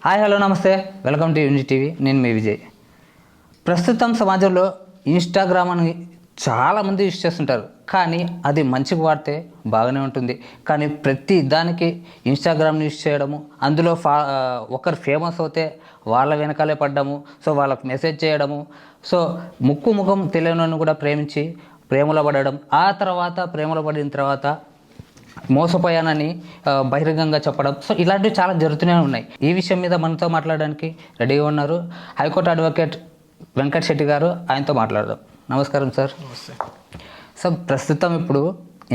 Hi hello నమస్తే, welcome to unity TV. నేను మీ విజయ్. ప్రస్తుతం సమాజంలో ఇన్స్టాగ్రామ్ అని చాలామంది యూజ్ చేస్తుంటారు, కానీ అది మంచిగా వాడితే బాగానే ఉంటుంది. కానీ ప్రతి దానికి ఇన్స్టాగ్రామ్ని యూజ్ చేయడము, అందులో ఒకరు ఫేమస్ అవుతే వాళ్ళ వెనకాలే పడ్డము, సో వాళ్ళకు మెసేజ్ చేయడము, సో ముఖం తెలియని కూడా ప్రేమించి ప్రేమలో పడడం, ఆ తర్వాత ప్రేమలో పడిన తర్వాత మోసపోయానని బహిరంగంగా చెప్పడం, సో ఇలాంటివి చాలా జరుగుతూనే ఉన్నాయి. ఈ విషయం మీద మనతో మాట్లాడడానికి రెడీగా ఉన్నారు హైకోర్టు అడ్వకేట్ వెంకట్ శెట్టి గారు. ఆయనతో మాట్లాడదాం. నమస్కారం సార్. నమస్తే. సో ప్రస్తుతం ఇప్పుడు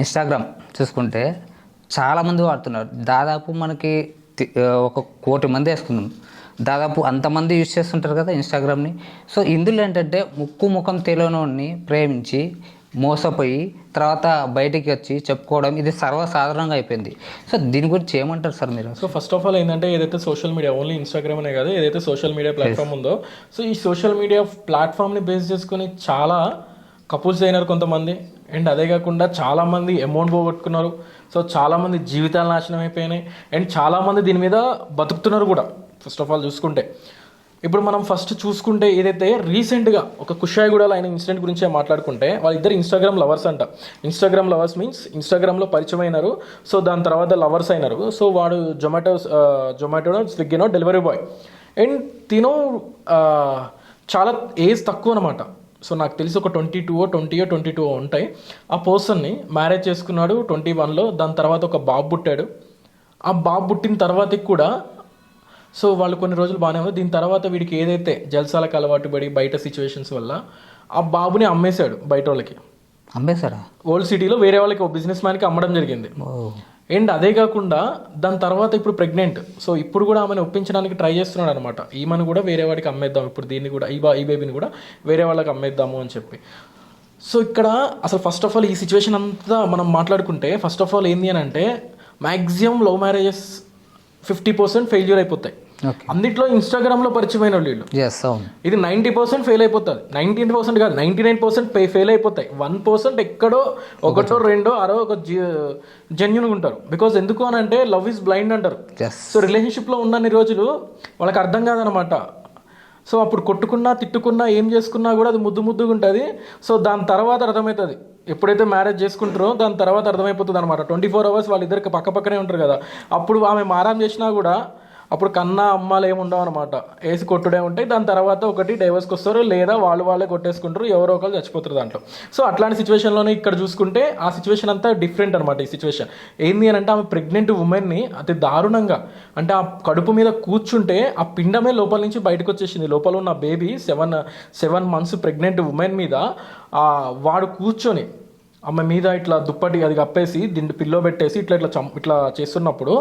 ఇన్స్టాగ్రామ్ చూసుకుంటే చాలామంది వాడుతున్నారు. దాదాపు మనకి 1 కోటి మంది వేసుకున్నాం. దాదాపు అంతమంది యూజ్ చేస్తుంటారు కదా ఇన్స్టాగ్రామ్ని. సో ఇందులో ఏంటంటే ముఖం తెలియనోడిని ప్రేమించి మోసపోయి తర్వాత బయటికి వచ్చి చెప్పుకోవడం, ఇది సర్వసాధారణంగా అయిపోయింది. సో దీని గురించి ఏమంటారు సార్ మీరు? సో ఫస్ట్ ఆఫ్ ఆల్ ఏంటంటే, ఏదైతే సోషల్ మీడియా, ఓన్లీ ఇన్స్టాగ్రామ్ అనే కాదు, ఏదైతే సోషల్ మీడియా ప్లాట్ఫామ్ ఉందో, సో ఈ సోషల్ మీడియా ప్లాట్ఫామ్ని బేస్ చేసుకుని చాలా కపుల్స్ అయినారు కొంతమంది. అండ్ అదే కాకుండా చాలామంది అమౌంట్ పోగొట్టుకున్నారు. సో చాలామంది జీవితాలు నాశనం అయిపోయినాయి. అండ్ చాలామంది దీని మీద బతుకుతున్నారు కూడా. ఫస్ట్ ఆఫ్ ఆల్ చూసుకుంటే, ఇప్పుడు మనం ఫస్ట్ చూసుకుంటే ఏదైతే రీసెంట్గా ఒక కుషాయిగూడలో అయిన ఇన్సిడెంట్ గురించే మాట్లాడుకుంటే, వాళ్ళిద్దరు ఇన్స్టాగ్రామ్ లవర్స్ అంట. ఇన్స్టాగ్రామ్ లవర్స్ మీన్స్ ఇన్స్టాగ్రామ్లో పరిచయం అయినారు. సో దాని తర్వాత లవర్స్ అయినారు. సో వాడు జొమాటో స్విగ్గీనో డెలివరీ బాయ్. అండ్ తిను చాలా ఏజ్ తక్కువ అనమాట. సో నాకు తెలిసి ఒక 22 ఉంటాయి. ఆ పర్సన్ని మ్యారేజ్ చేసుకున్నాడు 21లో. దాని తర్వాత ఒక బాబు పుట్టాడు. ఆ బాబు పుట్టిన తర్వాతకి కూడా సో వాళ్ళు కొన్ని రోజులు బాగానే ఉంది. దీని తర్వాత వీడికి ఏదైతే జల్సాలకు అలవాటు పడి బయట సిచ్యువేషన్స్ వల్ల ఆ బాబుని అమ్మేశాడు బయట వాళ్ళకి. అమ్మేశారా? ఓల్డ్ సిటీలో వేరే వాళ్ళకి, ఒక బిజినెస్ మ్యాన్కి అమ్మడం జరిగింది. అండ్ అదే కాకుండా దాని తర్వాత ఇప్పుడు ప్రెగ్నెంట్. సో ఇప్పుడు కూడా ఆమెను ఒప్పించడానికి ట్రై చేస్తున్నాడు అనమాట. ఈమెను కూడా వేరే వాడికి అమ్మేద్దాం, ఇప్పుడు దీన్ని కూడా ఈ బేబీని కూడా వేరే వాళ్ళకి అమ్మేద్దాము అని చెప్పి. సో ఇక్కడ అసలు ఫస్ట్ ఆఫ్ ఆల్ ఈ సిచ్యువేషన్ అంతా మనం మాట్లాడుకుంటే, ఫస్ట్ ఆఫ్ ఆల్ ఏంది అని అంటే, మ్యాక్సిమం లవ్ మ్యారేజెస్ 50% ఫెయిల్యూర్ అయిపోతాయి. అన్నిట్లో ఇన్స్టాగ్రామ్లో పరిచయమైన వీళ్ళు. ఇది 90% ఫెయిల్ అయిపోతుంది. 19% కాదు, 99% ఫెయిల్ అయిపోతాయి. 1% ఎక్కడో ఒకటో రెండో అరో ఒక జెన్యున్గా ఉంటారు. బికాజ్ ఎందుకు అని అంటే, లవ్ ఈజ్ బ్లైండ్ అంటారు. సో రిలేషన్షిప్లో ఉన్నన్ని రోజులు వాళ్ళకి అర్థం కాదనమాట. సో అప్పుడు కొట్టుకున్నా తిట్టుకున్నా ఏం చేసుకున్నా కూడా అది ముద్దుగా ఉంటుంది. సో దాని తర్వాత అర్థమవుతుంది. ఎప్పుడైతే మ్యారేజ్ చేసుకుంటారో దాని తర్వాత అర్థమైపోతుంది అనమాట. 24 hours వాళ్ళిద్దరికి పక్కనే ఉంటారు కదా. అప్పుడు ఆమె మారం చేసినా కూడా అప్పుడు కన్నా అమ్మాలు ఏమి ఉండవు అనమాట. వేసి కొట్టుడే ఉంటాయి. దాని తర్వాత ఒకటి డైవర్స్కి వస్తారు, లేదా వాళ్ళే కొట్టేసుకుంటారు, ఎవరో ఒకరు చచ్చిపోతారు దాంట్లో. సో అట్లాంటి సిచ్యువేషన్లోనే ఇక్కడ చూసుకుంటే ఆ సిచ్యువేషన్ అంతా డిఫరెంట్ అనమాట. ఈ సిచ్యువేషన్ ఏంది అని అంటే, ఆమె ప్రెగ్నెంట్ ఉమెన్ని అతి దారుణంగా, అంటే ఆ కడుపు మీద కూర్చుంటే ఆ పిండమే లోపల నుంచి బయటకు వచ్చేసింది. లోపల ఉన్న బేబీ 7 months ప్రెగ్నెంట్ ఉమెన్ మీద వాడు కూర్చొని ఆమె మీద ఇట్లా దుప్పటి అది కప్పేసి దిండు పిల్లో పెట్టేసి ఇట్లా చేస్తున్నప్పుడు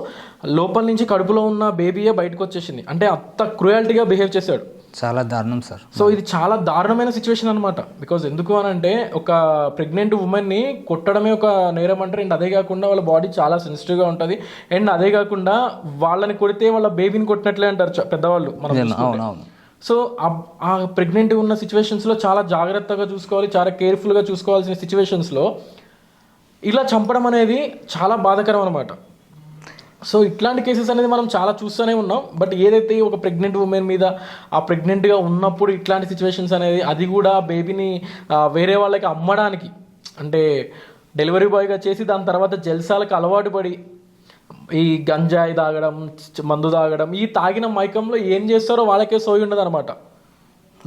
లోపల నుంచి కడుపులో ఉన్న బేబీయే బయటకు వచ్చేసింది. అంటే అంత క్రూయాలిటీగా బిహేవ్ చేశాడు. చాలా దారుణం సార్. సో ఇది చాలా దారుణమైన సిచ్యువేషన్ అనమాట. బికాజ్ ఎందుకు అని అంటే, ఒక ప్రెగ్నెంట్ ఉమెన్ని కొట్టడమే ఒక నేరం అంటారు. అండ్ అదే కాకుండా వాళ్ళ బాడీ చాలా సెన్సిటివ్గా ఉంటుంది. అండ్ అదే కాకుండా వాళ్ళని కొడితే వాళ్ళ బేబీని కొట్టినట్లే అంటారు పెద్దవాళ్ళు మనం. సో ఆ ప్రెగ్నెంట్ ఉన్న సిచ్యువేషన్స్లో చాలా జాగ్రత్తగా చూసుకోవాలి, చాలా కేర్ఫుల్గా చూసుకోవాల్సిన సిచ్యువేషన్స్లో ఇలా చంపడం అనేది చాలా బాధాకరం అనమాట. సో ఇట్లాంటి కేసెస్ అనేది మనం చాలా చూస్తూనే ఉన్నాం. బట్ ఏదైతే ఒక ప్రెగ్నెంట్ ఉమెన్ మీద ఆ ప్రెగ్నెంట్గా ఉన్నప్పుడు ఇట్లాంటి సిచ్యువేషన్స్ అనేది, అది కూడా బేబీని వేరే వాళ్ళకి అమ్మడానికి, అంటే డెలివరీ బాయ్గా చేసి దాని తర్వాత జల్సాలకు అలవాటు పడి ఈ గంజాయి తాగడం, మందు తాగడం, ఈ తాగిన మైకంలో ఏం చేస్తారో వాళ్ళకే సోయి ఉండదు అనమాట.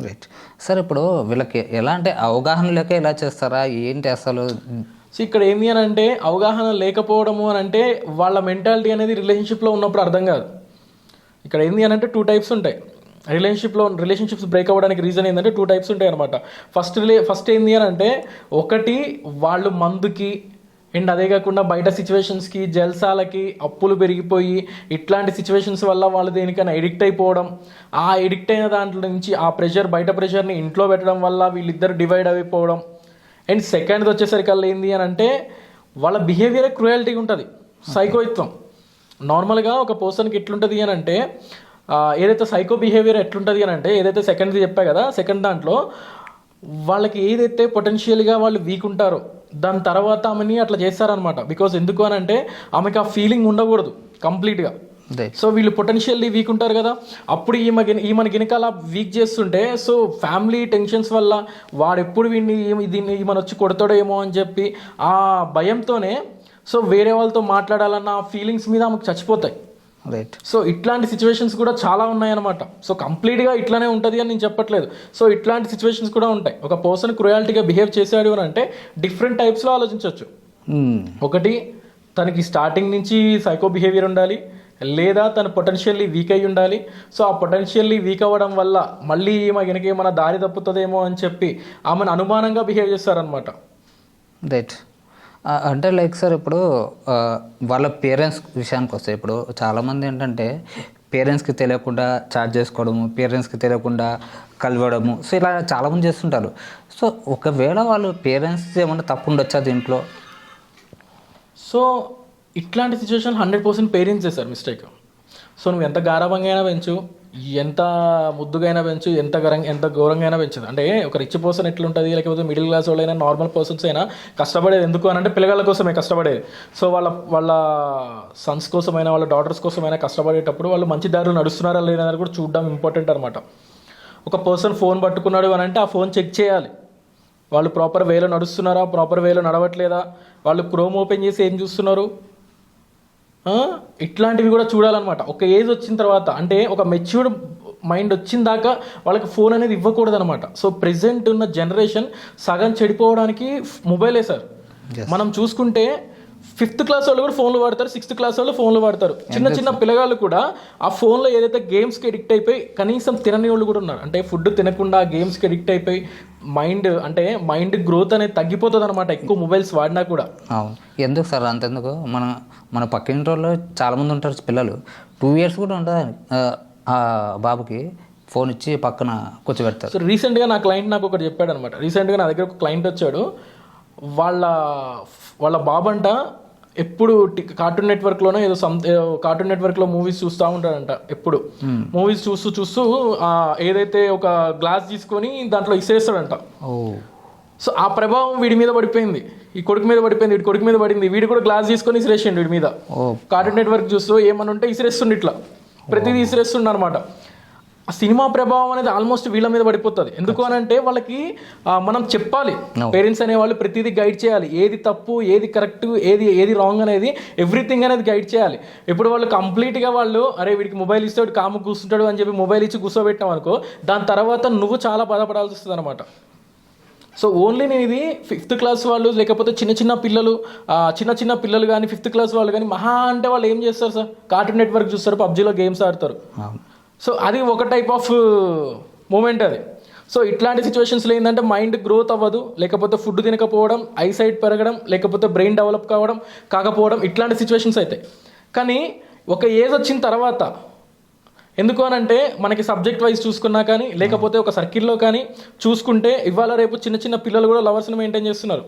Right sir. ఇప్పుడు వీళ్ళకి ఎలా అంటే అవగాహన లేక ఇలా చేస్తారా ఏంటి అసలు? సో ఇక్కడ ఏంటి అని అంటే, అవగాహన లేకపోవడము అని అంటే, వాళ్ళ మెంటాలిటీ అనేది రిలేషన్షిప్లో ఉన్నప్పుడు అర్థం కాదు. ఇక్కడ ఏంటి అని అంటే 2 types ఉంటాయి రిలేషన్షిప్స్ బ్రేక్ అవ్వడానికి. రీజన్ ఏంటంటే 2 types ఉంటాయి అనమాట. ఫస్ట్ ఏంటి అని అంటే, ఒకటి వాళ్ళు మందుకి, అండ్ అదే కాకుండా బయట సిచ్యువేషన్స్కి, జల్సాలకి, అప్పులు పెరిగిపోయి ఇట్లాంటి సిచ్యువేషన్స్ వల్ల వాళ్ళు దేనికైనా ఎడిక్ట్ అయిపోవడం. ఆ ఎడిక్ట్ అయిన దాంట్లో నుంచి ఆ బయట ప్రెషర్ని ఇంట్లో పెట్టడం వల్ల వీళ్ళిద్దరు డివైడ్ అయిపోవడం. అండ్ సెకండ్ది వచ్చేసరికల్లా ఏంది అని అంటే, వాళ్ళ బిహేవియర్ క్రూయాలిటీగా ఉంటుంది, సైకోయిత్వం. నార్మల్గా ఒక పర్సన్కి ఎట్లుంటుంది అని అంటే, ఏదైతే సైకో బిహేవియర్ ఎట్లుంటుంది అని అంటే, ఏదైతే సెకండ్ది చెప్పా కదా, సెకండ్ దాంట్లో వాళ్ళకి ఏదైతే పొటెన్షియల్గా వాళ్ళు వీక్ ఉంటారో దాని తర్వాత ఆమెని అట్లా చేస్తారనమాట. బికాజ్ ఎందుకు అని అంటే, ఆమెకి ఆ ఫీలింగ్ ఉండకూడదు కంప్లీట్గా. రైట్. సో వీళ్ళు పొటెన్షియల్లీ వీక్ ఉంటారు కదా, అప్పుడు ఈమె గినకాల వీక్ చేస్తుంటే సో ఫ్యామిలీ టెన్షన్స్ వల్ల వాడు ఎప్పుడు దీన్ని ఈమెను వచ్చి కొడతాడో ఏమో అని చెప్పి ఆ భయంతోనే సో వేరే వాళ్ళతో మాట్లాడాలన్న ఫీలింగ్స్ మీద ఆమెకు చచ్చిపోతాయి. రైట్. సో ఇట్లాంటి సిచ్యువేషన్స్ కూడా చాలా ఉన్నాయన్నమాట. సో కంప్లీట్గా ఇట్లానే ఉంటుంది అని నేను చెప్పట్లేదు. సో ఇట్లాంటి సిచ్యువేషన్స్ కూడా ఉంటాయి. ఒక పర్సన్ క్రుయాలిటీగా బిహేవ్ చేశాడు అని అంటే డిఫరెంట్ టైప్స్లో ఆలోచించవచ్చు. ఒకటి, తనకి స్టార్టింగ్ నుంచి సైకో బిహేవియర్ ఉండాలి, లేదా తను పొటెన్షియల్లీ వీక్ అయి ఉండాలి. సో ఆ పొటెన్షియల్లీ వీక్ అవ్వడం వల్ల మళ్ళీ ఈమెకి ఏమైనా దారి తప్పుతుందేమో అని చెప్పి ఆమెను అనుమానంగా బిహేవ్ చేస్తారనమాట. రైట్. అంటే లైక్ సార్ ఇప్పుడు వాళ్ళ పేరెంట్స్ విషయానికి వస్తే ఇప్పుడు చాలామంది ఏంటంటే పేరెంట్స్కి తెలియకుండా చాట్ చేసుకోవడము, పేరెంట్స్కి తెలియకుండా కలవడము, సో ఇలా చాలామంది చేస్తుంటారు. సో ఒకవేళ వాళ్ళు పేరెంట్స్ ఏమన్నా తప్పు ఉండొచ్చా దీంట్లో? సో ఇట్లాంటి సిచ్యువేషన్ 100% పేరెంట్స్ చేస్తారు మిస్టేక్. సో నువ్వు ఎంత గారాభంగా అయినా పెంచు, ఎంత ముద్దుగా అయినా పెంచు, ఎంత ఘోరంగా అయినా పెంచదు. అంటే ఒక రిచ్ పర్సన్ ఎట్లుంటుంది, లేకపోతే మిడిల్ క్లాస్ వాళ్ళైనా నార్మల్ పర్సన్స్ అయినా కష్టపడేది ఎందుకు అని అంటే పిల్లగాళ్ళ కోసమే కష్టపడేది. సో వాళ్ళ సన్స్ కోసమైనా వాళ్ళ డాటర్స్ కోసమైనా కష్టపడేటప్పుడు వాళ్ళు మంచి దారిలో నడుస్తున్నారా లేదా అని కూడా చూడడం ఇంపార్టెంట్ అనమాట. ఒక పర్సన్ ఫోన్ పట్టుకున్నాడు అని అంటే ఆ ఫోన్ చెక్ చేయాలి. వాళ్ళు ప్రాపర్ వేలో నడుస్తున్నారా, ప్రాపర్ వేలో నడవట్లేదా, వాళ్ళు క్రోమ్ ఓపెన్ చేసి ఏం చూస్తున్నారు, ఇట్లాంటివి కూడా చూడాలన్నమాట. ఒక ఏజ్ వచ్చిన తర్వాత అంటే ఒక మెచ్యూర్డ్ మైండ్ వచ్చిన దాకా వాళ్ళకి ఫోన్ అనేది ఇవ్వకూడదు అనమాట. సో ప్రెసెంట్ ఉన్న జనరేషన్ సగం చెడిపోవడానికి మొబైలే సార్. మనం చూసుకుంటే 5th క్లాస్ వాళ్ళు కూడా ఫోన్లు వాడతారు, 6th క్లాస్ వాళ్ళు ఫోన్లు వాడతారు. చిన్న పిల్లగాళ్ళు కూడా ఆ ఫోన్లో ఏదైతే గేమ్స్కి ఎడిక్ట్ అయిపోయి కనీసం తినని వాళ్ళు కూడా ఉన్నారు. అంటే ఫుడ్ తినకుండా గేమ్స్కి ఎడిక్ట్ అయిపోయి మైండ్ గ్రోత్ అనేది తగ్గిపోతుంది అనమాట ఎక్కువ మొబైల్స్ వాడినా కూడా. ఎందుకు సార్ అంతెందుకు, మన పక్కింటి వాళ్ళు చాలామంది ఉంటారు పిల్లలు 2 years కూడా ఉంటుంది ఆ బాబుకి ఫోన్ ఇచ్చి పక్కన కూర్చోబెడతారు. సో రీసెంట్గా నా క్లయింట్ నాకు ఒకటి చెప్పాడు అనమాట. రీసెంట్గా నా దగ్గర ఒక క్లయింట్ వచ్చాడు. వాళ్ళ బాబంట ఎప్పుడు కార్టూన్ నెట్వర్క్లోనే కార్టూన్ నెట్వర్క్లో మూవీస్ చూస్తూ ఉంటాడంట. ఎప్పుడు మూవీస్ చూస్తూ ఏదైతే ఒక గ్లాస్ తీసుకొని దాంట్లో ఇసేస్తాడంట. సో ఆ ప్రభావం వీడి మీద పడిపోయింది, ఈ కొడుకు మీద పడిపోయింది, వీడి కొడుకు మీద పడింది. వీడు కూడా గ్లాస్ తీసుకొని ఇసిరేసిండు వీడి మీద. కార్టూన్ నెట్వర్క్ చూస్తూ ఏమని ఉంటే ఇసిరేస్తుండు, ఇట్లా ప్రతిదీ ఇసిరేస్తుండ అనమాట. ఆ సినిమా ప్రభావం అనేది ఆల్మోస్ట్ వీళ్ళ మీద పడిపోతుంది. ఎందుకు అని అంటే వాళ్ళకి మనం చెప్పాలి, పేరెంట్స్ అనేవాళ్ళు ప్రతిదీ గైడ్ చేయాలి. ఏది తప్పు, ఏది కరెక్ట్, ఏది రాంగ్ అనేది ఎవ్రీథింగ్ అనేది గైడ్ చేయాలి. ఇప్పుడు వాళ్ళు కంప్లీట్గా అరే వీడికి మొబైల్ ఇస్తే వాడు కాము కూర్చుంటాడు అని చెప్పి మొబైల్ ఇచ్చి కూర్చోబెట్టాం అనుకో, దాని తర్వాత నువ్వు చాలా బాధపడాల్సి వస్తుంది అనమాట. సో ఓన్లీ నేను ఇది 5th క్లాస్ వాళ్ళు, లేకపోతే చిన్న పిల్లలు కానీ 5th క్లాస్ వాళ్ళు కానీ మహా అంటే వాళ్ళు ఏం చేస్తారు సార్, కార్టూన్ నెట్వర్క్ చూస్తారు, పబ్జీలో గేమ్స్ ఆడతారు. సో అది ఒక టైప్ ఆఫ్ మూమెంట్ అది. సో ఇట్లాంటి సిచ్యువేషన్స్లో ఏంటంటే మైండ్ గ్రోత్ అవ్వదు, లేకపోతే ఫుడ్ తినకపోవడం, ఐసైట్ పెరగడం, లేకపోతే బ్రెయిన్ డెవలప్ కాకపోవడం, ఇట్లాంటి సిచ్యువేషన్స్ అవుతాయి. కానీ ఒక ఏజ్ వచ్చిన తర్వాత ఎందుకు అని అంటే మనకి సబ్జెక్ట్ వైజ్ చూసుకున్నా కానీ, లేకపోతే ఒక సర్కిల్లో కానీ చూసుకుంటే ఇవాళ రేపు చిన్న పిల్లలు కూడా లవర్స్ని మెయింటైన్ చేస్తున్నారు.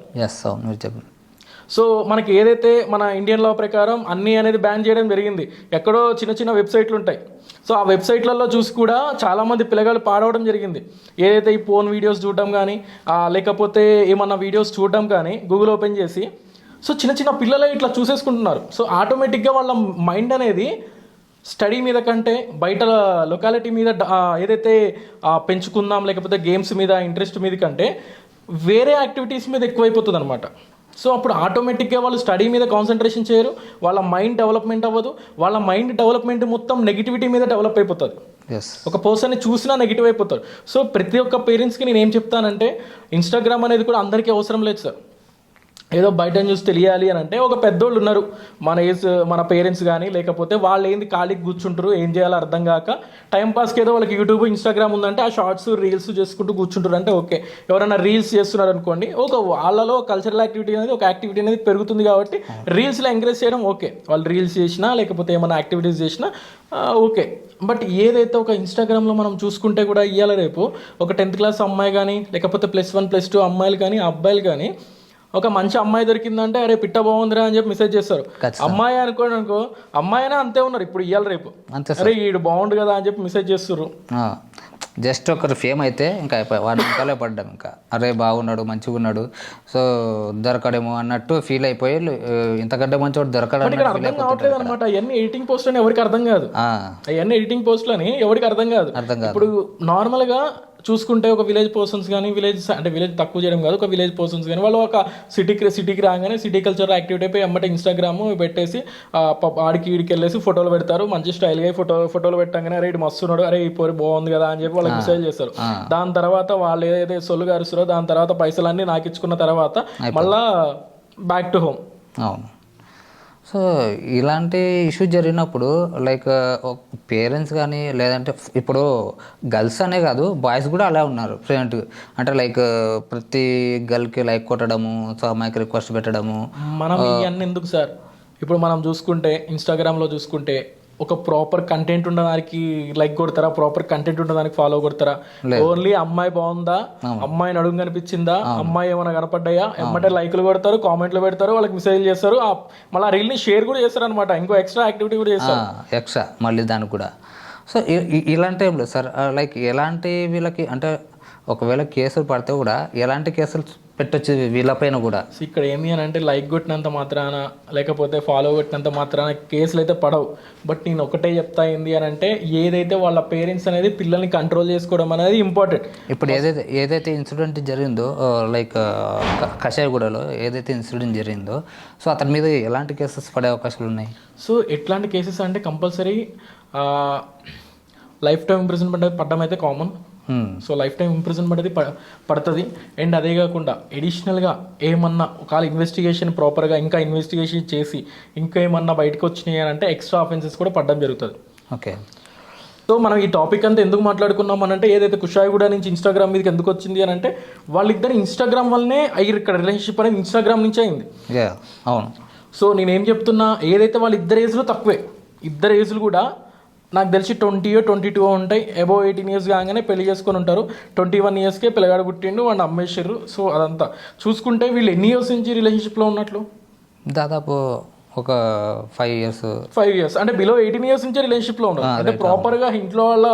సో మనకి ఏదైతే మన ఇండియన్ లా ప్రకారం అన్నీ అనేది బ్యాన్ చేయడం జరిగింది. ఎక్కడో చిన్న వెబ్సైట్లు ఉంటాయి. సో ఆ వెబ్సైట్లలో చూసి కూడా చాలామంది పిల్లగాళ్ళు పాడవడం జరిగింది. ఏదైతే ఈ ఫోన్ వీడియోస్ చూడడం కానీ, లేకపోతే ఏమన్నా వీడియోస్ చూడడం కానీ గూగుల్ ఓపెన్ చేసి, సో చిన్న పిల్లలే ఇట్లా చూసేసుకుంటున్నారు. సో ఆటోమేటిక్గా వాళ్ళ మైండ్ అనేది స్టడీ మీద కంటే బయట లొకాలిటీ మీద ఏదైతే పెంచుకుందాం, లేకపోతే గేమ్స్ మీద ఇంట్రెస్ట్ మీద కంటే వేరే యాక్టివిటీస్ మీద ఎక్కువైపోతుంది అనమాట. సో అప్పుడు ఆటోమేటిక్గా వాళ్ళు స్టడీ మీద కాన్సన్ట్రేషన్ చేయరు, వాళ్ళ మైండ్ డెవలప్మెంట్ అవ్వదు, వాళ్ళ మైండ్ డెవలప్మెంట్ మొత్తం నెగిటివిటీ మీద డెవలప్ అయిపోతుంది. ఒక పర్సన్ని చూసినా నెగిటివ్ అయిపోతారు. సో ప్రతి ఒక్క పేరెంట్స్కి నేను ఏం చెప్తానంటే, ఇన్స్టాగ్రామ్ అనేది కూడా అందరికీ అవసరం లేదు సార్. ఏదో బయట చూసి తెలియాలి అని అంటే ఒక పెద్దోళ్ళు ఉన్నారు, మన పేరెంట్స్ కానీ, లేకపోతే వాళ్ళు ఏంది ఖాళీకి కూర్చుంటారు, ఏం చేయాలో అర్థం కాక టైంపాస్కి ఏదో వాళ్ళకి యూట్యూబ్, ఇన్స్టాగ్రామ్ ఉందంటే ఆ షార్ట్స్, రీల్స్ చేసుకుంటూ కూర్చుంటారు. అంటే ఓకే, ఎవరైనా రీల్స్ చేస్తున్నారు అనుకోండి, వాళ్ళలో కల్చరల్ యాక్టివిటీ అనేది ఒక యాక్టివిటీ అనేది పెరుగుతుంది కాబట్టి రీల్స్లో ఎంకరేజ్ చేయడం ఓకే. వాళ్ళు రీల్స్ చేసినా లేకపోతే ఏమైనా యాక్టివిటీస్ చేసినా ఓకే. బట్ ఏదైతే ఒక ఇన్స్టాగ్రామ్లో మనం చూసుకుంటే కూడా ఇవాళ రేపు ఒక 10th క్లాస్ అమ్మాయి కానీ, లేకపోతే +1 +2 అమ్మాయిలు కానీ, అబ్బాయిలు కానీ ఒక మంచి అమ్మాయి దొరికిందంటే అరే పిట్ట బాగుందిరా అని చెప్పి మెసేజ్ చేస్తారు. అమ్మాయి అనుకో అమ్మాయినా అంతే ఉన్నారు ఇప్పుడు ఇవాళ రేపు, అరే ఈడు బాగుండు కదా అని చెప్పి మెసేజ్ చేస్తారు. జస్ట్ ఒకరు ఫేమ్ అయితే ఇంకా అయిపోయి వాడి వెనకాలే పడ్డాం ఇంకా అరే బాగున్నాడు మంచిగా ఉన్నాడు సో దొరకడేమో అన్నట్టు ఫీల్ అయిపోయి ఇంతకంటే మంచి వాడు దొరకడం ఇక్కడ అర్థం కావట్లేదు అనమాట. అవన్నీ ఎడిటింగ్ పోస్ట్ అని ఎవరికి అర్థం కాదు. అవన్నీ ఎడిటింగ్ పోస్టులు అని ఎవరికి అర్థం కాదు. ఇప్పుడు నార్మల్ గా చూసుకుంటే ఒక విలేజ్ పర్సన్స్ కానీ విలేజ్ తక్కువ చేయడం కాదు, ఒక విలేజ్ పర్సన్స్ కానీ వాళ్ళు ఒక సిటీకి రాగానే సిటీ కల్చర్ యాక్టివిటీ అయిపోయి ఎమ్మటే ఇన్స్టాగ్రామ్ పెట్టేసి ఆడికి ఈడికి వెళ్ళేసి ఫోటోలు పెడతారు. మంచి స్టైల్గా ఫోటోలు పెట్టగానే అరే ఇటు మస్తున్నాడు, అరే ఈ పోరి బాగుంది కదా అని చెప్పి వాళ్ళకి మెసేజ్ చేస్తారు. దాని తర్వాత వాళ్ళు ఏదైతే సొల్లు గారుస్తారో దాని తర్వాత పైసలన్నీ నాకు ఇచ్చుకున్న తర్వాత మళ్ళా బ్యాక్ టు హోమ్. అవును. సో ఇలాంటి ఇష్యూ జరిగినప్పుడు లైక్ పేరెంట్స్ కానీ లేదంటే ఇప్పుడు గర్ల్స్ అనే కాదు బాయ్స్ కూడా అలా ఉన్నారు ఫ్రెండ్ అంటే లైక్ ప్రతి గర్ల్కి లైక్ కొట్టడము సో అమ్మాయికి రిక్వెస్ట్ పెట్టడము. మనం ఇవన్నీ ఎందుకు సార్? ఇప్పుడు మనం చూసుకుంటే ఇన్స్టాగ్రామ్లో చూసుకుంటే ఒక ప్రాపర్ కంటెంట్ ఉన్నదానికి లైక్ కొడతారా, ప్రాపర్ కంటెంట్ ఉన్నదానికి ఫాలో కొడతారా? ఓన్లీ అమ్మాయి బాగుందా, అమ్మాయి నడుము కనిపించిందా, అమ్మాయి ఏమైనా కనపడ్డాయా, ఎమ్మటే లైక్లు కొడతారు, కామెంట్లు పెడతారు, వాళ్ళకి మెసేజ్ చేస్తారు, మళ్ళీ రీల్ ని షేర్ కూడా చేస్తారు అనమాట. ఇంకో ఎక్స్ట్రా యాక్టివిటీ కూడా చేస్తారు ఎక్స్ట్రా మళ్ళీ దానికి కూడా. సో ఇలాంటి టైంలో సార్ లైక్ ఎలాంటి వీళ్ళకి అంటే ఒకవేళ కేసులు పడితే కూడా ఎలాంటి కేసులు పెట్టచ్చు వీళ్ళపైన కూడా? ఇక్కడ ఏంది అని అంటే లైక్ కొట్టినంత మాత్రాన లేకపోతే ఫాలో కొట్టినంత మాత్రాన కేసులు అయితే పడవు. బట్ నేను ఒకటే చెప్తా ఏంది అని అంటే ఏదైతే వాళ్ళ పేరెంట్స్ అనేది పిల్లల్ని కంట్రోల్ చేసుకోవడం అనేది ఇంపార్టెంట్. ఇప్పుడు ఏదైతే ఇన్సిడెంట్ జరిగిందో లైక్ కషాయగూడలో ఏదైతే ఇన్సిడెంట్ జరిగిందో సో అతని మీద ఎలాంటి కేసెస్ పడే అవకాశాలు ఉన్నాయి? సో ఎట్లాంటి కేసెస్ అంటే కంపల్సరీ లైఫ్ టైం ఇంప్రిజన్మెంట్ పడడం అయితే common. So life time imprisonment అనేది పడుతుంది. అండ్ అదే కాకుండా ఎడిషనల్గా ఏమన్నా ఒకవేళ ఇన్వెస్టిగేషన్ ప్రాపర్గా ఇంకా ఇన్వెస్టిగేషన్ చేసి ఇంకా ఏమన్నా బయటకు వచ్చినాయి అని అంటే ఎక్స్ట్రా అఫెన్సెస్ కూడా పడడం జరుగుతుంది. ఓకే. సో మనం ఈ టాపిక్ అంతా ఎందుకు మాట్లాడుకున్నాం అని అంటే ఏదైతే కుషాయిగూడ నుంచి ఇన్స్టాగ్రామ్ మీదకి ఎందుకు వచ్చింది అని అంటే వాళ్ళిద్దరు ఇన్స్టాగ్రామ్ వల్లనే అయ్యారు. ఇక్కడ రిలేషన్షిప్ అనేది ఇన్స్టాగ్రామ్ నుంచి అయింది. అవును. సో నేనేం చెప్తున్నా, ఏదైతే వాళ్ళ ఇద్దరు ఏజ్లు తక్కువే, ఇద్దరు ఏజ్లు కూడా నాకు తెలిసి 20-22 ఉంటాయి. అబోవ్ 18 years కాగానే పెళ్లి చేసుకొని ఉంటారు. 21 yearsకే పిల్లగాడు పుట్టిండు, వాడిని అమ్మేసారు. సో అదంతా చూసుకుంటే వీళ్ళు ఎన్ని ఇయర్స్ నుంచి రిలేషన్షిప్లో ఉన్నట్లు? దాదాపు ఒక 5 years అంటే బిలో 18 years నుంచి రిలేషన్షిప్లో ఉన్నారు. అంటే ప్రాపర్గా ఇంట్లో వాళ్ళ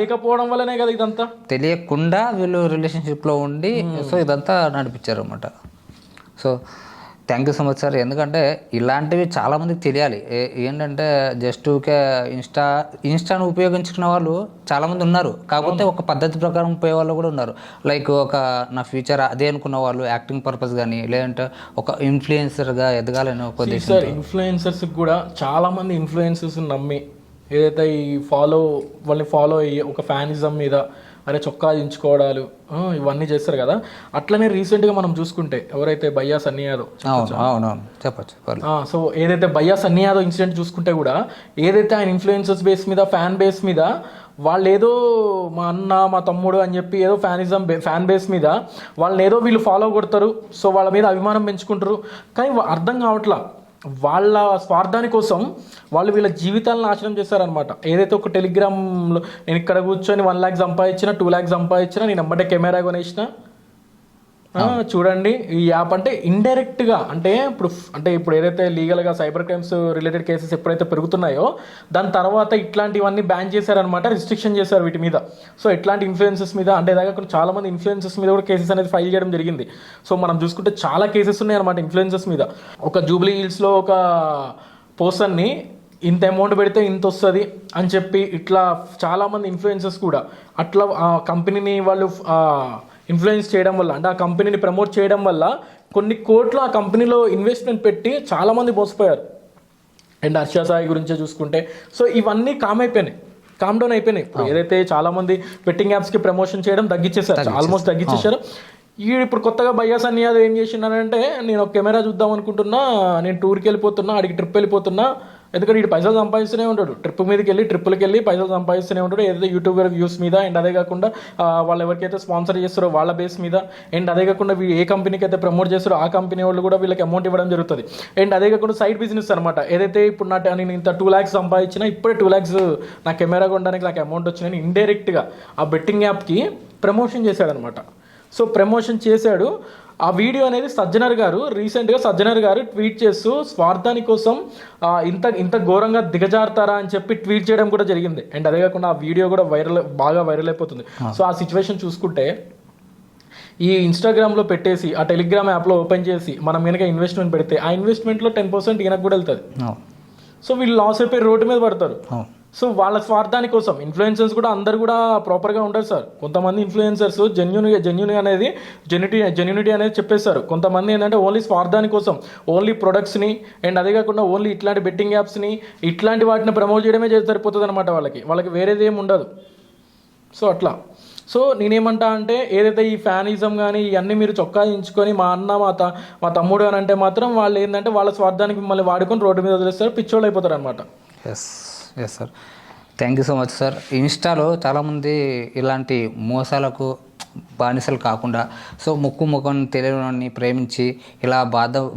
లేకపోవడం వల్లనే కదా ఇదంతా. తెలియకుండా వీళ్ళు రిలేషన్షిప్లో ఉండి సో ఇదంతా నడిపించారు అన్నమాట. So thank you so much sir. ఎందుకంటే ఇలాంటివి చాలామందికి తెలియాలి. ఏంటంటే జస్ట్ ఇన్స్టాను ఉపయోగించుకున్న వాళ్ళు చాలామంది ఉన్నారు. కాకపోతే ఒక పద్ధతి ప్రకారం పోయే వాళ్ళు కూడా ఉన్నారు. లైక్ ఒక నా ఫ్యూచర్ అదే అనుకున్న వాళ్ళు యాక్టింగ్ పర్పస్ కానీ లేదంటే ఒక ఇన్ఫ్లుయెన్సర్గా ఎదగాలని ఒక ఉద్దేశం. సార్ ఇన్ఫ్లుయెన్సర్స్ కూడా చాలామంది ఇన్ఫ్లుయెన్సర్స్ నమ్మి ఏదైతే ఈ వాళ్ళని ఫాలో అయ్యి ఒక ఫ్యానిజం మీద అరే చొక్కా దించుకోవడాలు ఇవన్నీ చేస్తారు కదా. అట్లనే రీసెంట్గా మనం చూసుకుంటే ఎవరైతే భయ్యా సన్నీ యాదవ్ చెప్పచ్చు. సో ఏదైతే భయ్యా సన్నీ యాదవ్ ఇన్సిడెంట్ చూసుకుంటే కూడా ఏదైతే ఆయన ఇన్ఫ్లుయెన్సర్స్ బేస్ మీద ఫ్యాన్ బేస్ మీద వాళ్ళు ఏదో మా అన్న మా తమ్ముడు అని చెప్పి ఏదో ఫ్యాన్ బేస్ మీద వాళ్ళని ఏదో వీళ్ళు ఫాలో కొడతారు. సో వాళ్ళ మీద అభిమానం పెంచుకుంటారు. కానీ అర్థం కావట్లా వాళ్ళ స్వార్థాని కోసం వాళ్ళు వీళ్ళ జీవితాలను నాశనం చేస్తారనమాట. ఏదైతే ఒక టెలిగ్రామ్లో నేను ఇక్కడ కూర్చొని 1 lakh సంపాదించిన 2 lakh సంపాదించిన నేను అమ్మటే కెమెరా కొనేసిన చూడండి ఈ యాప్ అంటే ఇండైరెక్ట్గా అంటే ఇప్పుడు ఏదైతే లీగల్గా సైబర్ క్రైమ్స్ రిలేటెడ్ కేసెస్ ఎప్పుడైతే పెరుగుతున్నాయో దాని తర్వాత ఇట్లాంటివన్నీ బ్యాన్ చేశారనమాట, రిస్ట్రిక్షన్ చేశారు వీటి మీద. సో ఇట్లాంటి ఇన్ఫ్లుయెన్సెస్ మీద అంటే దాకా చాలా మంది ఇన్ఫ్లుయెన్సెస్ మీద కూడా కేసెస్ అనేది ఫైల్ చేయడం జరిగింది. సో మనం చూసుకుంటే చాలా కేసెస్ ఉన్నాయి అనమాట ఇన్ఫ్లుయెన్సెస్ మీద. ఒక జూబ్లీ హిల్స్లో ఒక పర్సన్ని ఇంత అమౌంట్ పెడితే ఇంత వస్తుంది అని చెప్పి ఇట్లా చాలామంది ఇన్ఫ్లుయెన్సెస్ కూడా అట్లా ఆ కంపెనీని వాళ్ళు ఇన్ఫ్లుయెన్స్ చేయడం వల్ల అంటే ఆ కంపెనీని ప్రమోట్ చేయడం వల్ల కొన్ని కోట్లు ఆ కంపెనీలో ఇన్వెస్ట్మెంట్ పెట్టి చాలామంది మోసపోయారు. అండ్ హర్ష సాయి గురించే చూసుకుంటే సో ఇవన్నీ కామ్ డౌన్ అయిపోయినాయి. ఏదైతే చాలామంది బెట్టింగ్ యాప్స్కి ప్రమోషన్ చేయడం తగ్గించేశారు, ఆల్మోస్ట్ తగ్గించేశారు. ఇప్పుడు కొత్తగా భయ్యా సన్నీ యాదవ్ ఏం చేసిండనంటే నేను ఒక కెమెరా చూద్దాం అనుకుంటున్నా, నేను టూర్కి వెళ్ళిపోతున్నా, అడిగి ట్రిప్ వెళ్ళిపోతున్నా. ఎందుకంటే వీడు పైసలు సంపాదిస్తూనే ఉంటాడు, ట్రిప్పులకి వెళ్ళి పైసలు సంపాదిస్తూనే ఉంటాడు. ఏదైతే యూట్యూబర్ వ్యూస్ మీద అండ్ అదే కాకుండా వాళ్ళు ఎవరికైతే స్పాన్సర్ చేస్తారో వాళ్ళ బేస్ మీద అండ్ అదే కాకుండా ఏ కంపెనీకి అయితే ప్రమోట్ చేస్తారో ఆ కంపెనీ వాళ్ళు కూడా వీళ్ళకి అమౌంట్ ఇవ్వడం జరుగుతుంది. అండ్ అదే కాకుండా సైడ్ బిజినెస్ అనమాట. ఏదైతే ఇప్పుడు నేను ఇంత 2 lakhs సంపాదించినా ఇప్పుడే 2 lakhs నా కెమెరా కొనడానికి నాకు అమౌంట్ వచ్చినాయని ఇండైరెక్ట్గా ఆ బెట్టింగ్ యాప్కి ప్రమోషన్ చేశాడనమాట. సో ప్రమోషన్ చేశాడు. ఆ వీడియో అనేది రీసెంట్గా సజ్జనర్ గారు ట్వీట్ చేస్తూ స్వార్థాని కోసం ఇంత ఘోరంగా దిగజారుతారా అని చెప్పి ట్వీట్ చేయడం కూడా జరిగింది. అండ్ అదే కాకుండా ఆ వీడియో కూడా బాగా వైరల్ అయిపోతుంది. సో ఆ సిచ్యువేషన్ చూసుకుంటే ఈ ఇన్స్టాగ్రామ్లో పెట్టేసి ఆ టెలిగ్రామ్ యాప్లో ఓపెన్ చేసి మనం కనుక ఇన్వెస్ట్మెంట్ పెడితే ఆ ఇన్వెస్ట్మెంట్లో 10% ఈయనకు కూడా వెళ్తుంది. సో వీళ్ళు లాస్ అయిపోయి రోడ్డు మీద పడతారు. సో వాళ్ళ స్వార్థాని కోసం ఇన్ఫ్లుయెన్సర్స్ కూడా అందరు కూడా ప్రాపర్గా ఉంటారు సార్. కొంతమంది ఇన్ఫ్లుయెన్సర్స్ జెన్యూన్ అనేది జెన్యూనిటీ అనేది చెప్పేస్తారు. కొంతమంది ఏంటంటే ఓన్లీ స్వార్థాని కోసం ఓన్లీ ప్రొడక్ట్స్ని అండ్ అదే కాకుండా ఓన్లీ ఇట్లాంటి బెట్టింగ్ యాప్స్ని ఇట్లాంటి వాటిని ప్రమోట్ చేయడమే సరిపోతుంది అనమాట. వాళ్ళకి వేరేది ఏమి ఉండదు. సో అట్లా. సో నేనేమంటా అంటే ఏదైతే ఈ ఫ్యానిజం కానీ ఇవన్నీ మీరు చొక్కాయించుకొని మా అన్న మా తమ్ముడు అని అంటే మాత్రం వాళ్ళు ఏంటంటే వాళ్ళ స్వార్థానికి మిమ్మల్ని వాడుకొని రోడ్డు మీద వదిలేస్తారు, పిచ్చోళ్ళు అయిపోతారు అనమాట. Yes sir, thank you so much sir. ఇన్స్టాలో చాలామంది ఇలాంటి మోసాలకు బానిసలు కాకుండా సో ముఖం తెలియని ప్రేమించి ఇలా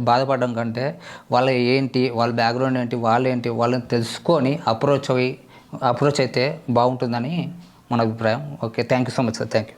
బాధపడడం కంటే వాళ్ళ బ్యాక్గ్రౌండ్ ఏంటి, వాళ్ళని తెలుసుకొని అప్రోచ్ అయితే బాగుంటుందని మన అభిప్రాయం. Okay, thank you so much sir. Thank you.